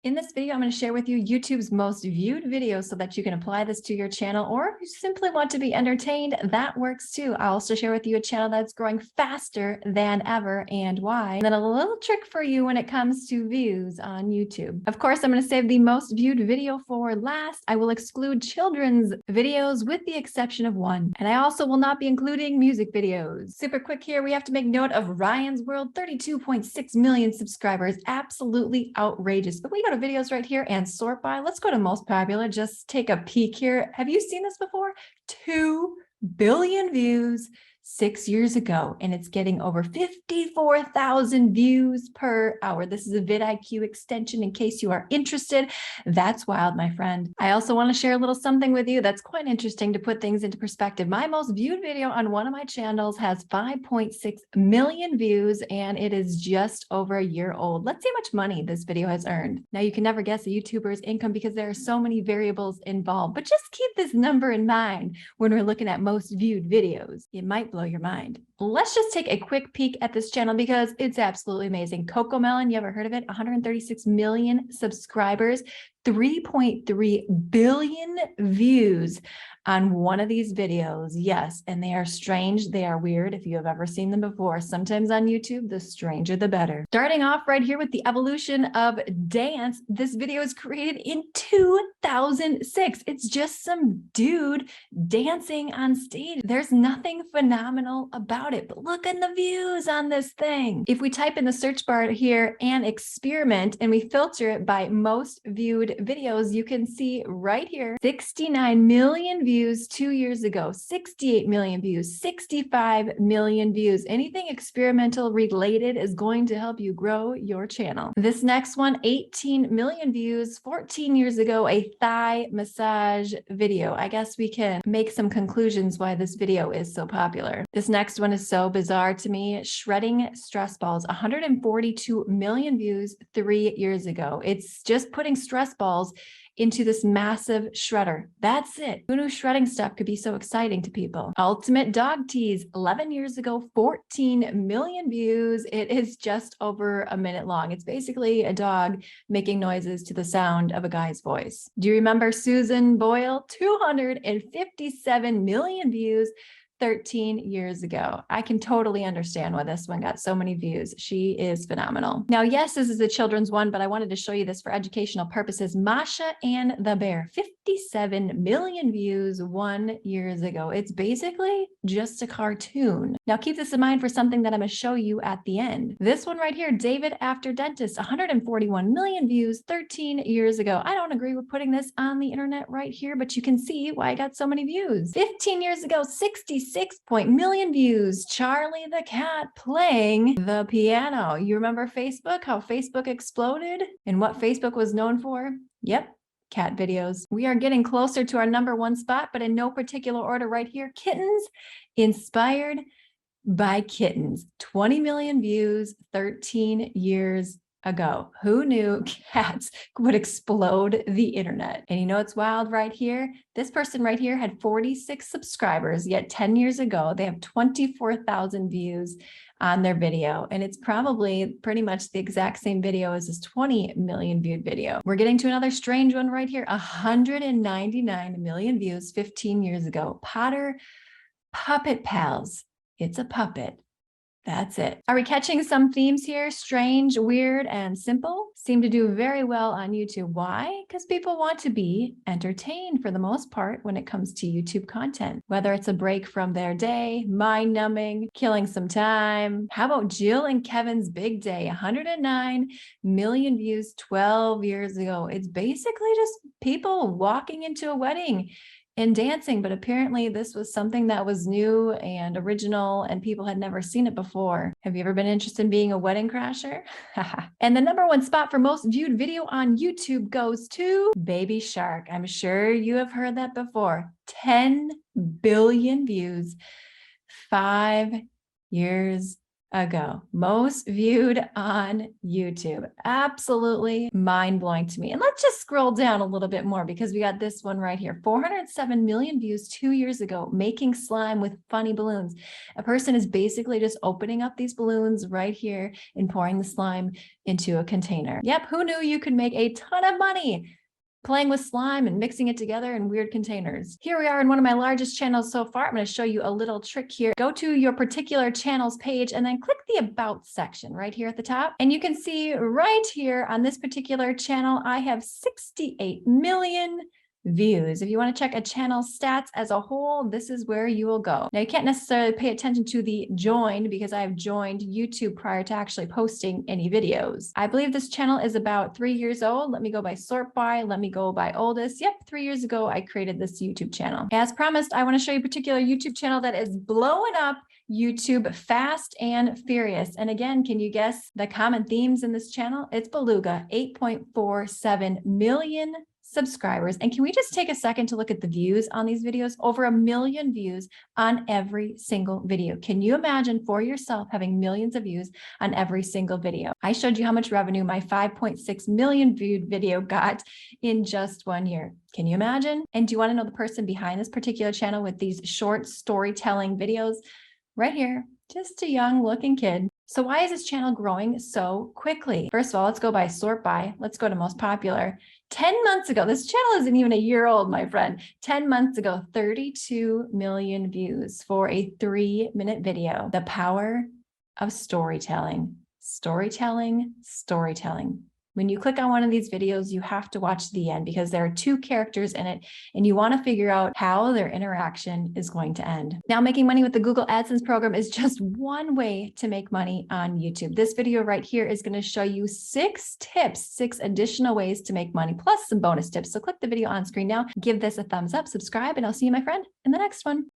In this video, I'm going to share with you YouTube's most viewed videos so that you can apply this to your channel, or if you simply want to be entertained, that works too. I'll also share with you a channel that's growing faster than ever and why. And then a little trick for you when it comes to views on YouTube. Of course, I'm going to save the most viewed video for last. I will exclude children's videos with the exception of one. And I also will not be including music videos. Super quick here, we have to make note of Ryan's World, 32.6 million subscribers. Absolutely outrageous. But we got videos right here and sort by. Let's go to most popular. Just take a peek here. Have you seen this before? 2 billion views 6 years ago, and it's getting over 54,000 views per hour. This is a vidIQ extension in case you are interested. That's wild, my friend. I also want to share a little something with you that's quite interesting to put things into perspective. My most viewed video on one of my channels has 5.6 million views, and it is just over a year old. Let's see how much money this video has earned. Now, you can never guess a YouTuber's income because there are so many variables involved, but just keep this number in mind when we're looking at most viewed videos. It might blow your mind. Let's just take a quick peek at this channel because it's absolutely amazing. Cocomelon, you ever heard of it? 136 million subscribers, 3.3 billion views on one of these videos. Yes, and they are strange. They are weird. If you have ever seen them before, sometimes on YouTube, the stranger, the better. Starting off right here with the evolution of dance. This video was created in 2006. It's just some dude dancing on stage. There's nothing phenomenal about it, but look at the views on this thing. If we type in the search bar here and experiment and we filter it by most viewed videos, you can see right here, 69 million views 2 years ago, 68 million views, 65 million views. Anything experimental related is going to help you grow your channel. This next one, 18 million views, 14 years ago, a thigh massage video. I guess we can make some conclusions why this video is so popular. This next one is so bizarre to me. Shredding stress balls, 142 million views 3 years ago. It's just putting stress balls into this massive shredder. That's it. Who knew shredding stuff could be so exciting to people? Ultimate dog tease, 11 years ago, 14 million views. It is just over a minute long. It's basically a dog making noises to the sound of a guy's voice. Do you remember Susan Boyle? 257 million views 13 years ago. I can totally understand why this one got so many views. She is phenomenal. Now, yes, this is a children's one, but I wanted to show you this for educational purposes. Masha and the Bear, 57 million views 1 year ago. It's basically just a cartoon. Now, keep this in mind for something that I'm going to show you at the end. This one right here, David After Dentist, 141 million views 13 years ago. I don't agree with putting this on the internet right here, but you can see why I got so many views. 15 years ago, 66 million views. Charlie the cat playing the piano. You remember Facebook, how Facebook exploded and what Facebook was known for? Yep. Cat videos. We are getting closer to our #1 spot, but in no particular order right here. Kittens, inspired by kittens. 20 million views, 13 years ago. Who knew cats would explode the internet? And you know what's wild right here? This person right here had 46 subscribers, yet 10 years ago, they have 24,000 views on their video. And it's probably pretty much the exact same video as this 20 million viewed video. We're getting to another strange one right here. 199 million views 15 years ago. Potter Puppet Pals. It's a puppet. That's it. Are we catching some themes here? Strange, weird, and simple seem to do very well on YouTube. Why? Because people want to be entertained for the most part when it comes to YouTube content. Whether it's a break from their day, mind-numbing, killing some time. How about Jill and Kevin's Big Day? 109 million views 12 years ago. It's basically just people walking into a wedding and dancing, but apparently this was something that was new and original and people had never seen it before. Have you ever been interested in being a wedding crasher? And the #1 spot for most viewed video on YouTube goes to Baby Shark. I'm sure you have heard that before. 10 billion views 5 years ago. Most viewed on YouTube. Absolutely mind-blowing to me. And let's just scroll down a little bit more because we got this one right here. 407 million views 2 years ago, making slime with funny balloons. A person is basically just opening up these balloons right here and pouring the slime into a container. Yep, who knew you could make a ton of money playing with slime and mixing it together in weird containers. Here we are in one of my largest channels so far. I'm going to show you a little trick here. Go to your particular channel's page and then click the About section right here at the top. And you can see right here on this particular channel, I have 68 million views. If you want to check a channel's stats as a whole, this is where you will go. Now, you can't necessarily pay attention to the joined because I have joined YouTube prior to actually posting any videos. I believe this channel is about 3 years old. Let me go by sort by. Let me go by oldest. Yep, 3 years ago, I created this YouTube channel. As promised, I want to show you a particular YouTube channel that is blowing up YouTube fast and furious. And again, can you guess the common themes in this channel? It's Beluga, 8.47 million subscribers. And can we just take a second to look at the views on these videos? Over 1 million views on every single video. Can you imagine for yourself having millions of views on every single video? I showed you how much revenue my 5.6 million viewed video got in just 1 year. Can you imagine? And do you want to know the person behind this particular channel with these short storytelling videos? Right here, just a young looking kid. So why is this channel growing so quickly? First of all, let's go by sort by. Let's go to most popular. 10 months ago, this channel isn't even a year old, my friend. 10 months ago, 32 million views for a 3-minute video. The power of storytelling. Storytelling, storytelling. When you click on one of these videos, you have to watch the end because there are 2 characters in it and you want to figure out how their interaction is going to end. Now, making money with the Google AdSense program is just one way to make money on YouTube. This video right here is going to show you 6 tips, 6 additional ways to make money, plus some bonus tips. So click the video on screen now, give this a thumbs up, subscribe, and I'll see you, my friend, in the next one.